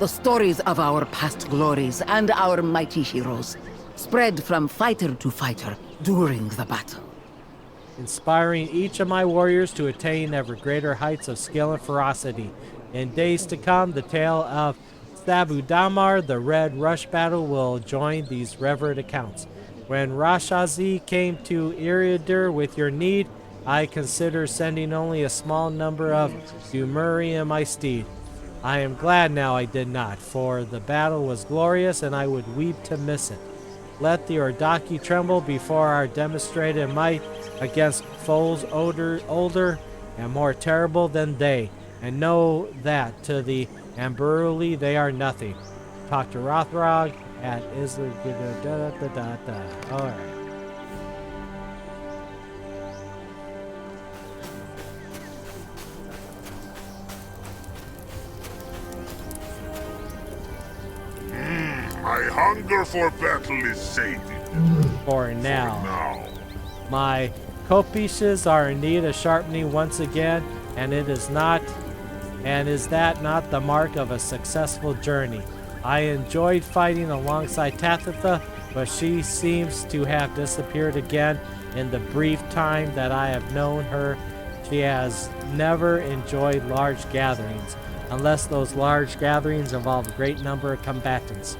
The stories of our past glories and our mighty heroes spread from fighter to fighter during the battle, inspiring each of my warriors to attain ever greater heights of skill and ferocity. In days to come, the tale of Sabu Damar, the Red Rush battle, will join these revered accounts. When Rahazi came to Eridur with your need, I considered sending only a small number of Dumuri in my steed. I am glad now I did not, for the battle was glorious and I would weep to miss it. Let the Ordaki tremble before our demonstrated might against foes older and more terrible than they, and know that to the Amberuli they are nothing. Talk to Rothrog at Isla. Alright. My hunger for battle is sated. For now. My copieces are in need of sharpening once again, and is that not the mark of a successful journey? I enjoyed fighting alongside Tathatha, but she seems to have disappeared again in the brief time that I have known her. She has never enjoyed large gatherings, unless those large gatherings involve a great number of combatants.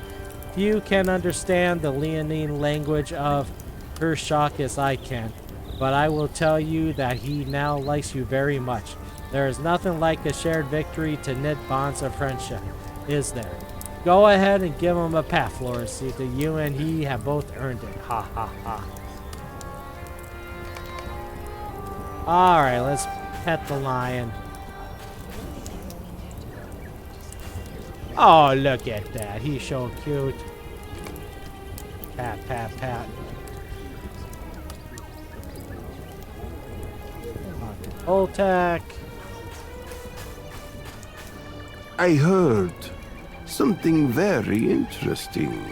Few can understand the Leonine language of her shock as I can, but I will tell you that he now likes you very much. There is nothing like a shared victory to knit bonds of friendship, is there? Go ahead and give him a pat, Florisita. You and he have both earned it. Ha ha ha. Alright, let's pet the lion. Oh, look at that. He's so cute. Pat, pat, pat. Kholtekh. I heard something very interesting.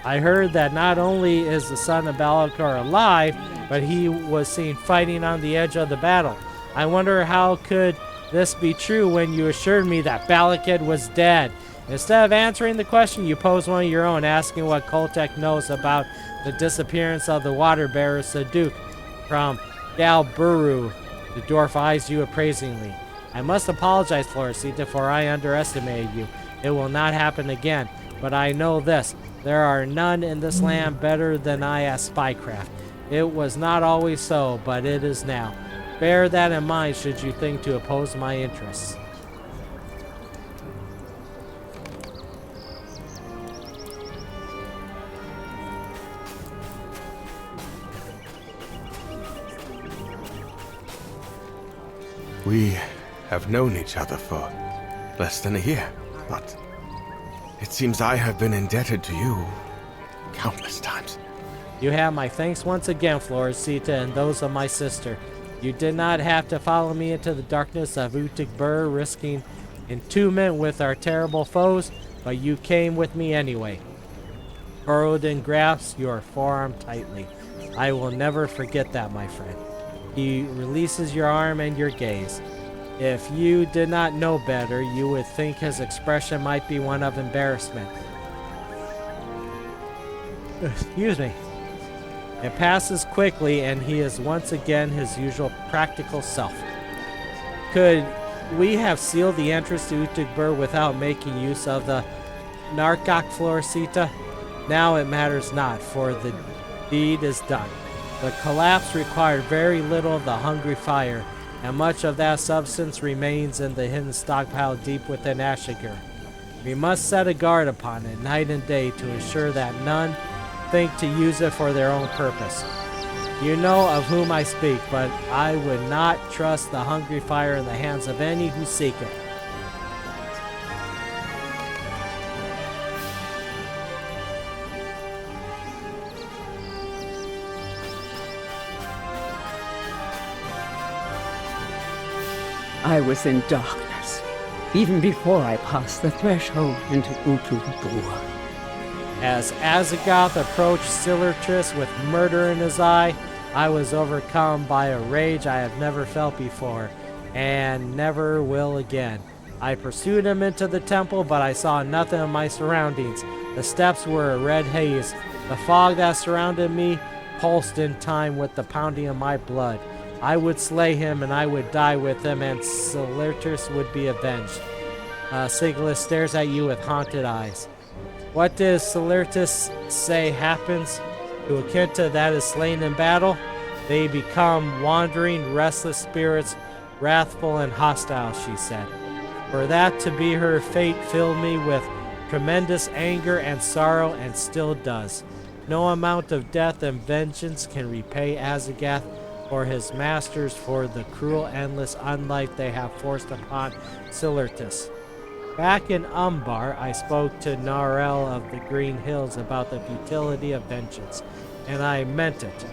I heard that not only is the son of Balakhad alive, but he was seen fighting on the edge of the battle. I wonder how could this be true when you assured me that Balakhad was dead. Instead of answering the question, you pose one of your own, asking what Kholtekh knows about the disappearance of the water bearer Saduk from Galburu. The dwarf eyes you appraisingly. I must apologize, Florisita, for I underestimated you. It will not happen again, but I know this. There are none in this land better than I at spycraft. It was not always so, but it is now. Bear that in mind should you think to oppose my interests. We have known each other for less than a year, but it seems I have been indebted to you countless times. You have my thanks once again, Florisita, and those of my sister. You did not have to follow me into the darkness of Utig-Bur, risking entombment with our terrible foes, but you came with me anyway. Borodin grasps your forearm tightly. I will never forget that, my friend. He releases your arm and your gaze. If you did not know better, you would think his expression might be one of embarrassment. Excuse me. It passes quickly, and he is once again his usual practical self. Could we have sealed the entrance to Utig-Bur without making use of the Narkok, Florisita? Now it matters not, for the deed is done. The collapse required very little of the hungry fire, and much of that substance remains in the hidden stockpile deep within Ashagir. We must set a guard upon it night and day to ensure that none think to use it for their own purpose. You know of whom I speak, but I would not trust the hungry fire in the hands of any who seek it. I was in darkness, even before I passed the threshold into Utu-Bua. As Azagoth approached Silurtris with murder in his eye, I was overcome by a rage I have never felt before, and never will again. I pursued him into the temple, but I saw nothing of my surroundings. The steps were a red haze. The fog that surrounded me pulsed in time with the pounding of my blood. I would slay him, and I would die with him, and Silurtris would be avenged. Sigileth stares at you with haunted eyes. What does Silurtris say happens to a Kinta that is slain in battle? They become wandering, restless spirits, wrathful and hostile, she said. For that to be her fate filled me with tremendous anger and sorrow, and still does. No amount of death and vengeance can repay Azagoth or his masters for the cruel, endless unlife they have forced upon Silurtris. Back in Umbar, I spoke to Narel of the Green Hills about the futility of vengeance, and I meant it.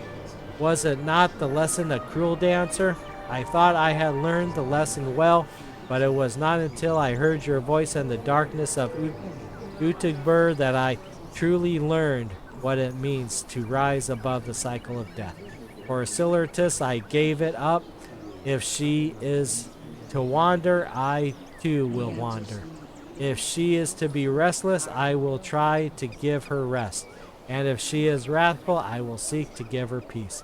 Was it not the lesson a cruel dancer? I thought I had learned the lesson well, but it was not until I heard your voice in the darkness of Utugbur that I truly learned what it means to rise above the cycle of death. For Silurtris, I gave it up. If she is to wander, I too will wander. If she is to be restless, I will try to give her rest. And if she is wrathful, I will seek to give her peace.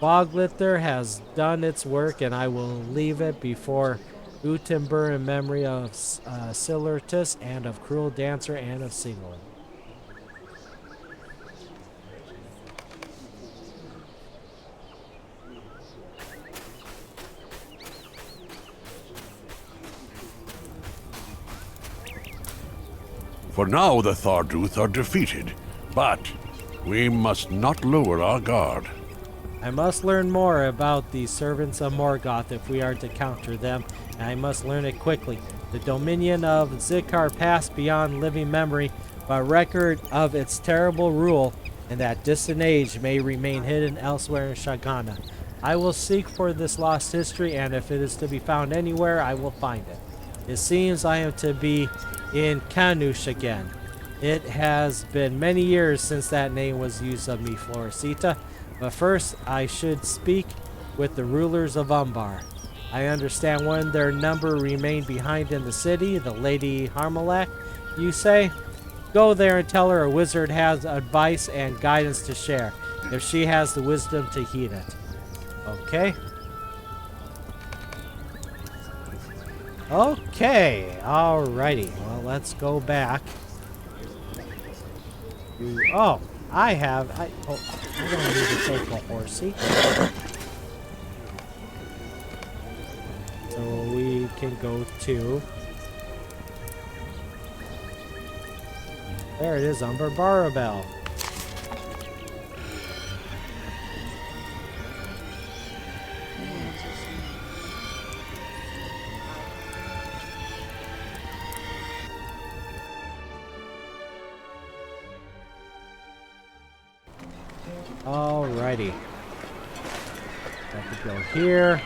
Boglither has done its work, and I will leave it before Utumbur in memory of Silurtris, and of Cruel Dancer, and of Sigileth. For now the Thardruth are defeated, but we must not lower our guard. I must learn more about the servants of Morgoth if we are to counter them, and I must learn it quickly. The dominion of Zikar passed beyond living memory, but record of its terrible rule in that distant age may remain hidden elsewhere in Shagana. I will seek for this lost history, and if it is to be found anywhere, I will find it. It seems I am to be in Kanush again. It has been many years since that name was used of me, Florisita, but first I should speak with the rulers of Umbar. I understand one their number remained behind in the city, the Lady Harmalak, you say? Go there and tell her a wizard has advice and guidance to share, if she has the wisdom to heed it. Okay. Okay, alrighty. Well, let's go back. Oh, I don't need to take a horsey. So we can go to... There it is, Umber Barabel. Alrighty. Have to go here.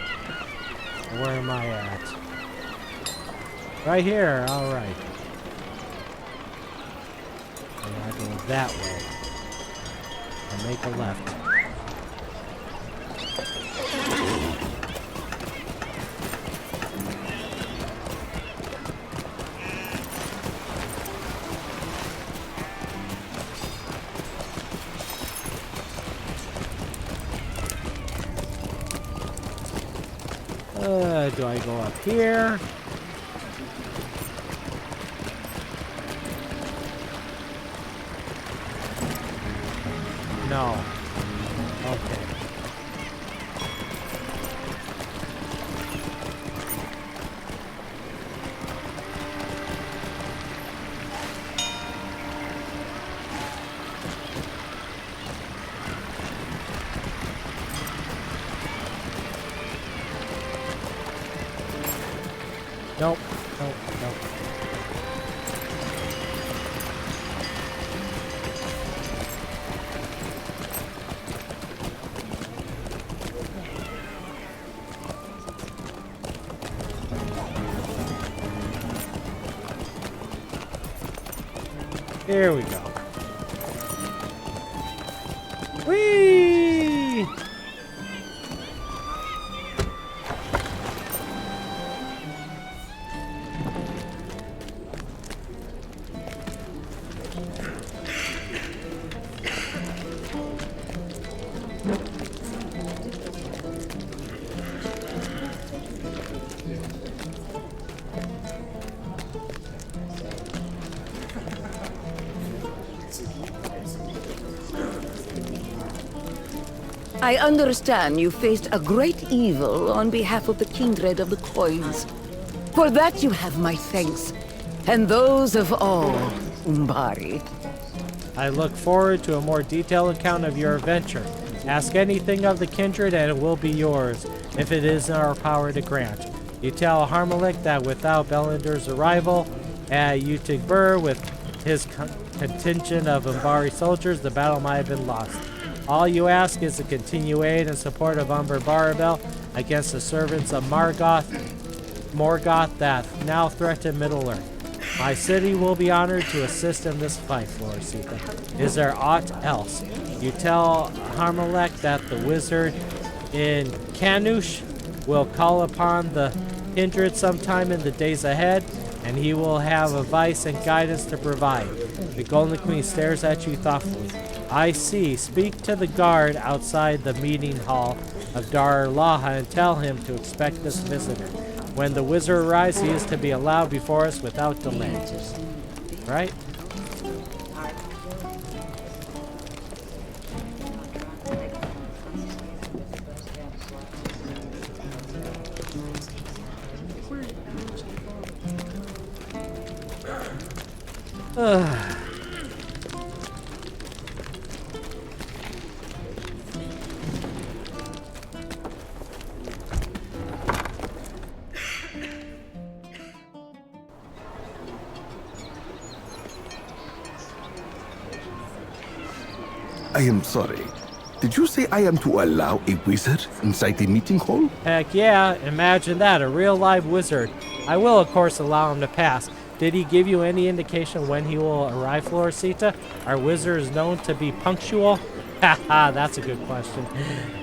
Where am I at? Right here, alright. And I go that way. And make a left. Do I go up here? No. Okay. Here we go. Whee! I understand you faced a great evil on behalf of the kindred of the coins. For that you have my thanks, and those of all Umbari. I look forward to a more detailed account of your adventure. Ask anything of the kindred and it will be yours, if it is in our power to grant. You tell Harmalik that without Belender's arrival at Utig-Bur with his contingent of Umbari soldiers, the battle might have been lost. All you ask is to continue aid and support of Umber Barabel against the servants of Morgoth that now threaten Middle-earth. My city will be honored to assist in this fight, Floricita. Is there aught else? You tell Harmalek that the wizard in Canush will call upon the kindred sometime in the days ahead, and he will have advice and guidance to provide. The Golden Queen stares at you thoughtfully. I see. Speak to the guard outside the meeting hall of Dar Laha and tell him to expect this visitor. When the wizard arrives, he is to be allowed before us without delay. Right? I am sorry. Did you say I am to allow a wizard inside the meeting hall? Heck yeah, imagine that, a real live wizard. I will, of course, allow him to pass. Did he give you any indication when he will arrive, Floricita? Are wizards known to be punctual? Haha, that's a good question.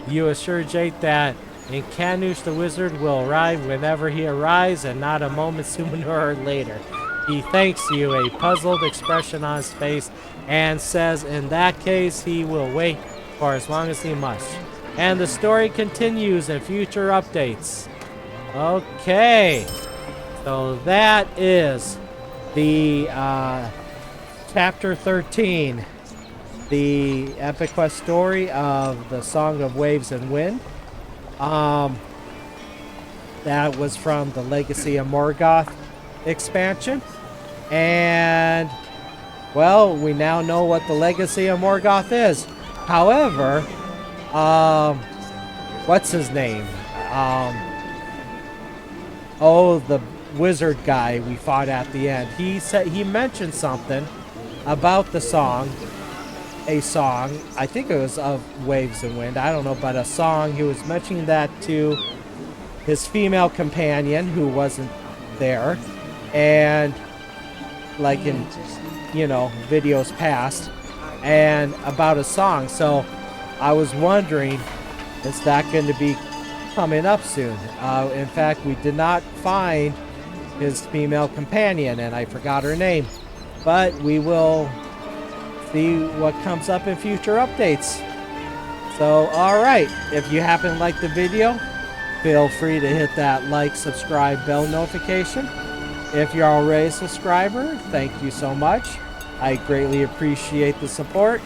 You assure Jake that in Canush the wizard will arrive whenever he arrives and not a moment sooner or later. He thanks you, a puzzled expression on his face, and says in that case he will wait for as long as he must. And the story continues in future updates. Okay, so that is the chapter 13, the epic quest story of the Song of Waves and Wind. That was from the Legacy of Morgoth expansion. And, well, we now know what the Legacy of Morgoth is. However, what's his name? The wizard guy we fought at the end. He mentioned something about the song. A song, I think it was of Waves and Wind, I don't know, but a song. He was mentioning that to his female companion who wasn't there. And like in, videos past, and about a song. So I was wondering, is that going to be coming up soon? In fact, we did not find his female companion, and I forgot her name. But we will see what comes up in future updates. So, alright, if you happen to like the video, feel free to hit that like, subscribe, bell notification. If you're already a subscriber, thank you so much. I greatly appreciate the support.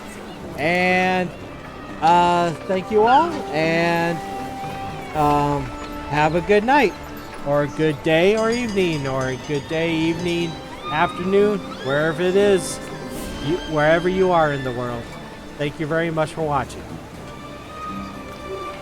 And thank you all. And have a good night. Or a good day or evening. Or a good day, evening, afternoon. Wherever it is. Wherever you are in the world. Thank you very much for watching.